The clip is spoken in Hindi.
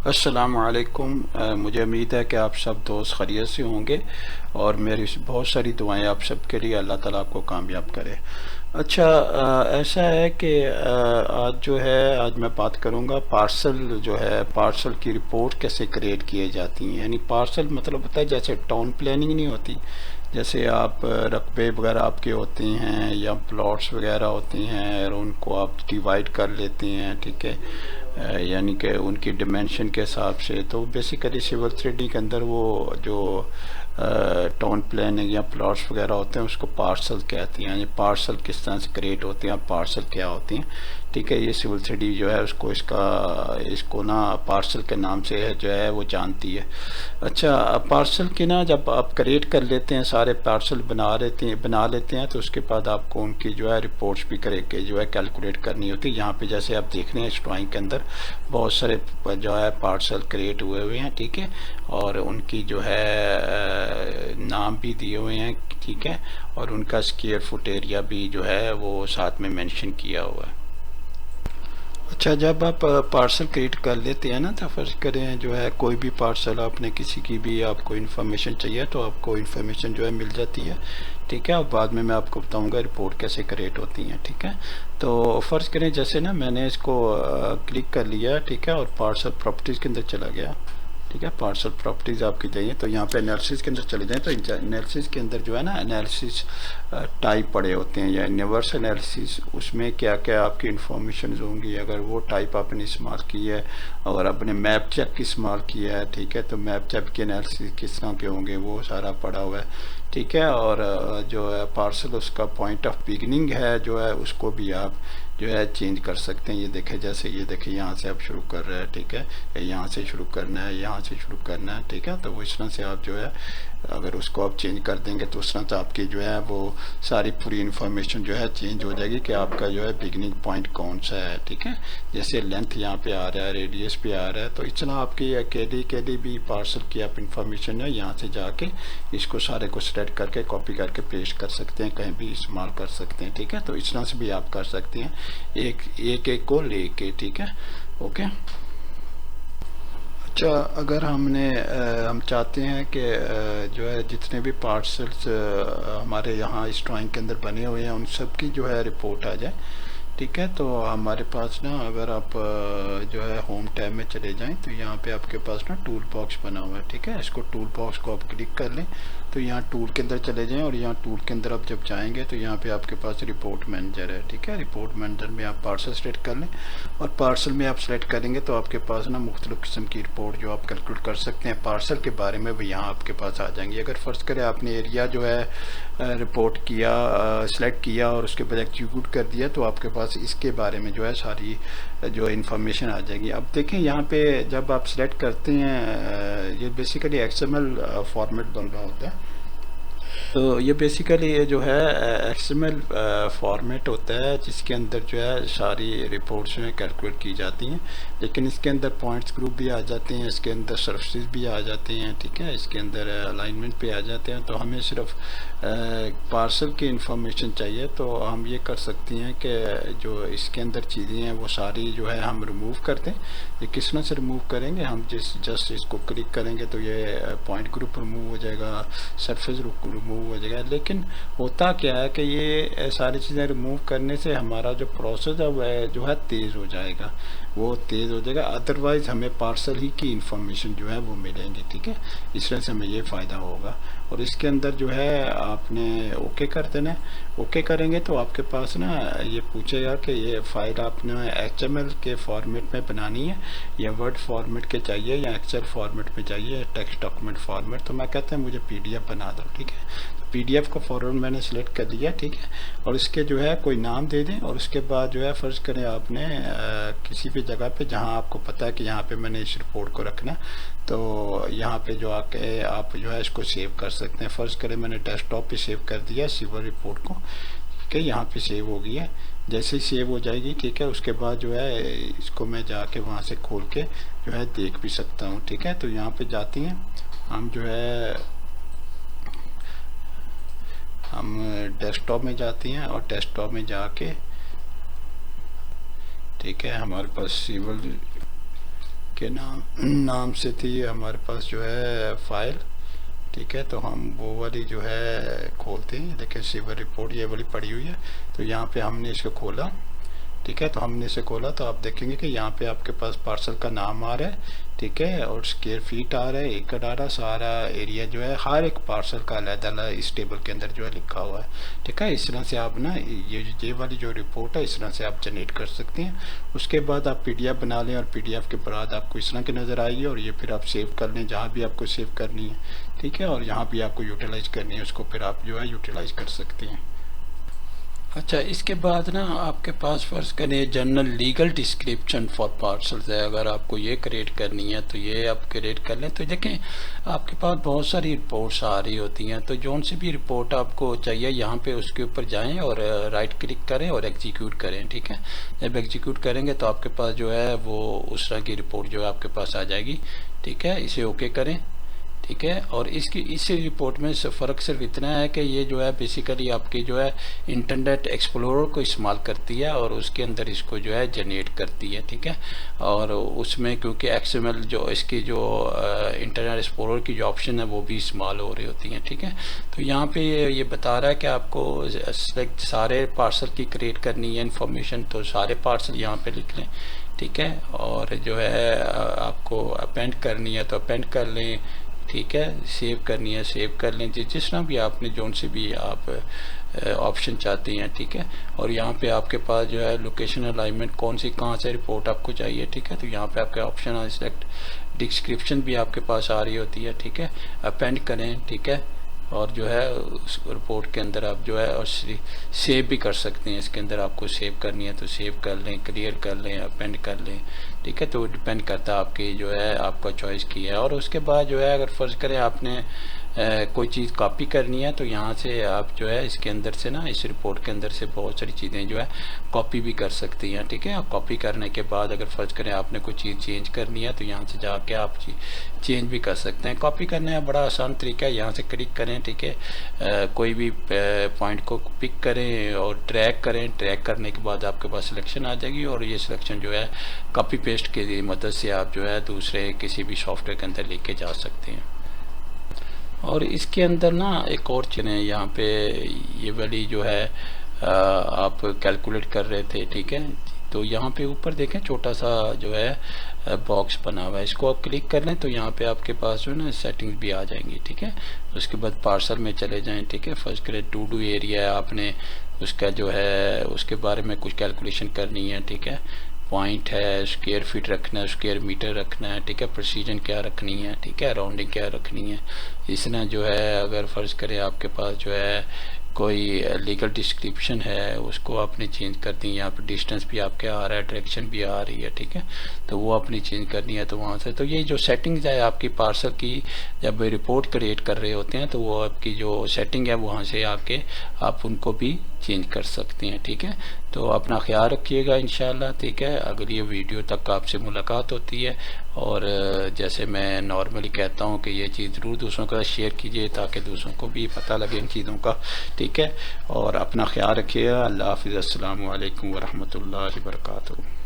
अस्सलाम वालेकुम। मुझे उम्मीद है कि आप सब दोस्त खैरियत से होंगे और मेरी बहुत सारी दुआएं आप सब के लिए। अल्लाह ताला आपको कामयाब करे। अच्छा, ऐसा है कि आज जो है आज मैं बात करूंगा पार्सल जो है पार्सल की रिपोर्ट कैसे क्रिएट किए जाती हैं। यानी पार्सल मतलब होता है जैसे टाउन प्लानिंग नहीं होती, जैसे आप रकबे वगैरह आपके होते हैं या प्लॉट्स वगैरह होती हैं और उनको आप डिवाइड कर लेते हैं, ठीक है। यानी कि उनकी डिमेंशन के हिसाब से। तो बेसिकली सिविल थ्रेडिंग के अंदर वो जो टाउन प्लानिंग या प्लॉट्स वगैरह होते हैं उसको पार्सल कहते हैं। यानी पार्सल किस तरह से क्रिएट होते हैं, पार्सल क्या होती हैं, ठीक है। ये सिविल थ्रेडी जो है उसको इसको ना पार्सल के नाम से जो है वो जानती है। अच्छा, पार्सल की ना जब आप क्रिएट कर लेते हैं, सारे पार्सल बना लेते हैं तो उसके बाद आपको उनकी जो है रिपोर्ट्स भी करके जो है कैलकुलेट करनी होती है। यहाँ पे जैसे आप देख रहे हैं इस ड्राइंग के अंदर बहुत सारे जो है पार्सल क्रिएट हुए हुए हैं, ठीक है। और उनकी जो है नाम भी दिए हुए हैं, ठीक है। और उनका स्क्वायर फुट एरिया भी जो है वो साथ में मेंशन किया हुआ है। अच्छा, जब आप पार्सल क्रिएट कर लेते हैं ना, तो फर्ज करें जो है कोई भी पार्सल आपने किसी की भी आपको इन्फॉर्मेशन चाहिए तो आपको इन्फॉर्मेशन जो है मिल जाती है, ठीक है। और बाद में मैं आपको बताऊंगा रिपोर्ट कैसे क्रिएट होती हैं, ठीक है। तो फ़र्ज़ करें जैसे ना मैंने इसको क्लिक कर लिया, ठीक है, और पार्सल प्रॉपर्टीज़ के अंदर चला गया, ठीक है। पार्सल प्रॉपर्टीज़ आपकी चाहिए तो यहाँ पे एनालिसिस के अंदर चले जाएं तो एनालिसिस के अंदर जो है ना एनालिसिस टाइप पड़े होते हैं या यूनिवर्स एनालिसिस। उसमें क्या क्या आपकी इंफॉर्मेशन होंगी अगर वो टाइप आपने इस्तेमाल की है। और आपने मैप चेक इस्तेमाल किया है, ठीक है, तो मैप चेक के एनालिसिस किस तरह के होंगे वो सारा पड़ा हुआ है, ठीक है। और जो है पार्सल उसका पॉइंट ऑफ बिगनिंग है जो है उसको भी आप जो है चेंज कर सकते हैं। ये देखें, जैसे ये देखें यहाँ से आप शुरू कर रहे हैं, ठीक है, यहाँ से शुरू करना है, यहाँ से शुरू करना है, ठीक है। तो इस तरह से आप जो है अगर उसको आप चेंज कर देंगे तो उस तरह से आपकी जो है वो सारी पूरी इन्फॉर्मेशन जो है चेंज हो जाएगी कि आपका जो है बिगनिंग पॉइंट कौन सा है, ठीक है। जैसे लेंथ यहाँ पे आ रहा है, रेडियस पे आ रहा है, तो इस तरह आपकी अकेली भी पार्सल की आप इंफॉर्मेशन है यहाँ से जाके इसको सारे को सेलेक्ट करके कॉपी करके पेस्ट कर सकते हैं, कहीं भी इस्तेमाल कर सकते हैं, ठीक है। तो इस तरह से भी आप कर सकते हैं एक को लेके, ठीक है, ओके। अच्छा, अगर हम चाहते हैं कि जो है जितने भी पार्सल्स हमारे यहाँ इस ड्राइंग के अंदर बने हुए हैं उन सब की जो है रिपोर्ट आ जाए, ठीक है। तो हमारे पास ना अगर आप जो है होम टैब में चले जाएं तो यहाँ पे आपके पास ना टूल बॉक्स बना हुआ है, ठीक है। इसको टूल बॉक्स को आप क्लिक कर लें तो यहाँ टूल के अंदर चले जाएं और यहाँ टूल के अंदर आप जब जाएंगे तो यहाँ पे आपके पास रिपोर्ट मैनेजर है, ठीक है। रिपोर्ट मैनेजर में आप पार्सल सेलेक्ट कर लें और पार्सल में आप सेलेक्ट करेंगे तो आपके पास ना मुख्तलिफ किस्म की रिपोर्ट जो आप कैलकुलेट कर सकते हैं पार्सल के बारे में वो यहाँ आपके पास आ जाएंगी। अगर फ़र्ज़ करें आपने एरिया जो है रिपोर्ट किया, सेलेक्ट किया और उसके बाद एग्जीक्यूट कर दिया तो आपके पास इसके बारे में जो है सारी जो इन्फॉर्मेशन आ जाएगी। अब देखें यहाँ पे जब आप सेलेक्ट करते हैं ये बेसिकली एक्सएमएल फॉर्मेट बन रहा होता है। तो ये बेसिकली ये जो है एक्सएमएल फॉर्मेट होता है जिसके अंदर जो है सारी रिपोर्ट्स में कैलकुलेट की जाती हैं, लेकिन इसके अंदर पॉइंट्स ग्रुप भी आ जाते हैं, इसके अंदर सर्विसेज भी आ जाते हैं, ठीक है, इसके अंदर अलाइनमेंट पे आ जाते हैं। तो हमें सिर्फ पार्सल की इंफॉर्मेशन चाहिए तो हम ये कर सकते हैं कि जो इसके अंदर चीज़ें हैं वो सारी जो है हम रिमूव कर दें। ये किस तरह से रिमूव करेंगे, हम जस्ट इसको क्लिक करेंगे तो ये पॉइंट ग्रुप रिमूव हो जाएगा, सरफेस रिमूव हो जाएगा। लेकिन होता क्या है कि ये सारी चीज़ें रिमूव करने से हमारा जो प्रोसेस है वह जो है तेज़ हो जाएगा, वो तेज़ हो जाएगा। अदरवाइज़ हमें पार्सल ही की इंफॉर्मेशन जो है वो मिलेंगी, ठीक है। इस तरह से हमें ये फ़ायदा होगा। और इसके अंदर जो है आपने ओके कर देना। ओके करेंगे तो आपके पास ना ये पूछेगा कि ये फाइल आपने एचटीएमएल के फॉर्मेट में बनानी है या वर्ड फॉर्मेट के चाहिए या एक्सेल फॉर्मेट में चाहिए या टेक्स्ट डॉक्यूमेंट फॉर्मेट। तो मैं कहता हूँ मुझे पीडीएफ बना दो, ठीक है। पीडीएफ का फॉर्मेट मैंने सिलेक्ट कर लिया, ठीक है। और इसके जो है कोई नाम दे दें और उसके बाद जो है फ़र्ज़ करें आपने किसी भी जगह पे जहां आपको पता है कि यहाँ पे मैंने इस रिपोर्ट को रखना, तो यहाँ पे जो आके आप जो है इसको सेव कर सकते हैं। फ़र्ज़ करें मैंने डेस्कटॉप पे सेव कर दिया सिविल रिपोर्ट को, ठीक है, यहाँ पे सेव हो गई है। जैसे ही सेव हो जाएगी, ठीक है, उसके बाद जो है इसको मैं जाके वहाँ से खोल के जो है देख भी सकता हूँ, ठीक है। तो यहाँ पे जाती हैं हम जो है हम डेस्कटॉप में जाती हैं और डेस्कटॉप में जाके, ठीक है, हमारे पास सिविल के नाम से थी हमारे पास जो है फ़ाइल, ठीक है। तो हम वो वाली जो है खोलते हैं, देखिए सीवर रिपोर्ट ये वाली पड़ी हुई है। तो यहाँ पे हमने इसको खोला, ठीक है। तो हमने इसे खोला तो आप देखेंगे कि यहाँ पे आपके पास पार्सल का नाम आ रहा है, ठीक है, और स्क्वायर फीट आ रहा है, एकड़ आ रहा है, सारा एरिया जो है हर एक पार्सल का अलग-अलग इस टेबल के अंदर जो है लिखा हुआ है, ठीक है। इस तरह से आप ना ये वाली जो रिपोर्ट है इस तरह से आप जनरेट कर सकते हैं। उसके बाद आप PDF बना लें और PDF के बाद आपको इस तरह की नज़र आएगी, और ये फिर आप सेव कर लें जहाँ भी आपको सेव करनी है, ठीक है। और जहाँ भी आपको यूटिलाइज़ करनी है उसको फिर आप जो है यूटिलाइज़ कर सकते हैं। अच्छा, इसके बाद ना आपके पास फर्ज करें general legal description for parcels है, अगर आपको ये क्रिएट करनी है तो ये आप क्रिएट कर लें। तो देखें आपके पास बहुत सारी रिपोर्ट्स आ रही होती हैं, तो जौन सी भी रिपोर्ट आपको चाहिए यहाँ पे उसके ऊपर जाएं और राइट क्लिक करें और एग्जीक्यूट करें, ठीक है। जब एग्जीक्यूट करेंगे तो आपके पास जो है वो उस तरह की रिपोर्ट जो है आपके पास आ जाएगी, ठीक है। इसे ओके करें, ठीक है। और इस रिपोर्ट में फ़र्क सिर्फ इतना है कि ये जो है बेसिकली आपकी जो है इंटरनेट एक्सप्लोरर को इस्तेमाल करती है और उसके अंदर इसको जो है जनरेट करती है, ठीक है। और उसमें क्योंकि XML जो इसकी जो इंटरनेट एक्सप्लोरर की जो ऑप्शन है वो भी इस्तेमाल हो रही होती हैं, ठीक है। तो यहाँ पे ये बता रहा है कि आपको सेलेक्ट सारे पार्सल की क्रिएट करनी है इन्फॉर्मेशन, तो सारे पार्सल यहाँ पे लिख लें, ठीक है। और जो है आपको अपेंड करनी है तो अपेंड कर लें, ठीक है। सेव करनी है सेव कर लें, जिस तरह भी आपने जोन से भी आप ऑप्शन चाहते हैं, ठीक है। और यहाँ पे आपके पास जो है लोकेशन अलाइनमेंट कौन सी कहाँ से रिपोर्ट आपको चाहिए, ठीक है। तो यहाँ पे आपके ऑप्शन है सिलेक्ट, डिस्क्रिप्शन भी आपके पास आ रही होती है, ठीक है। अपेंड करें, ठीक है। और जो है उस रिपोर्ट के अंदर आप जो है और सेव भी कर सकते हैं, इसके अंदर आपको सेव करनी है तो सेव कर लें, क्लियर कर लें, अपेंड कर लें, ठीक है। तो डिपेंड करता है आपकी जो है आपका चॉइस की है। और उसके बाद जो है अगर फ़र्ज़ करें आपने कोई चीज़ कॉपी करनी है तो यहाँ से आप जो है इसके अंदर से ना इस रिपोर्ट के अंदर से बहुत सारी चीज़ें जो है कॉपी भी कर सकती हैं, ठीक है। कॉपी करने के बाद अगर फ़र्ज़ करें आपने कोई चीज़ चेंज करनी है तो यहाँ से जाके आप चेंज भी कर सकते हैं। कॉपी करने का बड़ा आसान तरीका है, यहाँ से क्लिक करें, ठीक है। कोई भी पॉइंट को पिक करें और ड्रैग करें, ड्रैग करने के बाद आपके पास सिलेक्शन आ जाएगी और ये सिलेक्शन जो है कॉपी पेस्ट की मदद से आप जो है दूसरे किसी भी सॉफ्टवेयर के अंदर लेके जा सकते हैं। और इसके अंदर ना एक और चीज़ है, यहाँ पे ये वाली जो है आप कैलकुलेट कर रहे थे, ठीक है। तो यहाँ पे ऊपर देखें छोटा सा जो है बॉक्स बना हुआ है, इसको आप क्लिक कर लें तो यहाँ पे आपके पास जो है ना सेटिंग्स भी आ जाएंगी, ठीक है। उसके बाद पार्सल में चले जाएं, ठीक है। फर्स्ट करें टू डू एरिया है, आपने उसका जो है उसके बारे में कुछ कैलकुलेशन करनी है, ठीक है। पॉइंट है, स्क्वायर फीट रखना है, स्क्वायर मीटर रखना है, ठीक है। प्रेसीजन क्या रखनी है, ठीक है। राउंडिंग क्या रखनी है। इसने जो है अगर फ़र्ज़ करें आपके पास जो है कोई लीगल डिस्क्रिप्शन है उसको आपने चेंज कर दी, यहाँ पर डिस्टेंस भी आपके आ रहा है, डायरेक्शन भी आ रही है, ठीक है। तो वो अपनी चेंज करनी है तो वहाँ से तो ये जो सेटिंग्स है आपकी पार्सल की जब रिपोर्ट क्रिएट कर रहे होते हैं तो वो आपकी जो सेटिंग है वहाँ से आके आप उनको भी चेंज कर सकते हैं, ठीक है। तो अपना ख्याल रखिएगा इंशाल्लाह, ठीक है। अगली वीडियो तक आपसे मुलाकात होती है और जैसे मैं नॉर्मली कहता हूँ कि ये चीज़ ज़रूर दूसरों के साथ शेयर कीजिए ताकि दूसरों को भी पता लगे इन चीज़ों का, ठीक है। और अपना ख्याल रखिएगा। अल्लाह हाफ़िज़। अस्सलामु अलैकुम व रहमतुल्लाहि व बरकातुहू।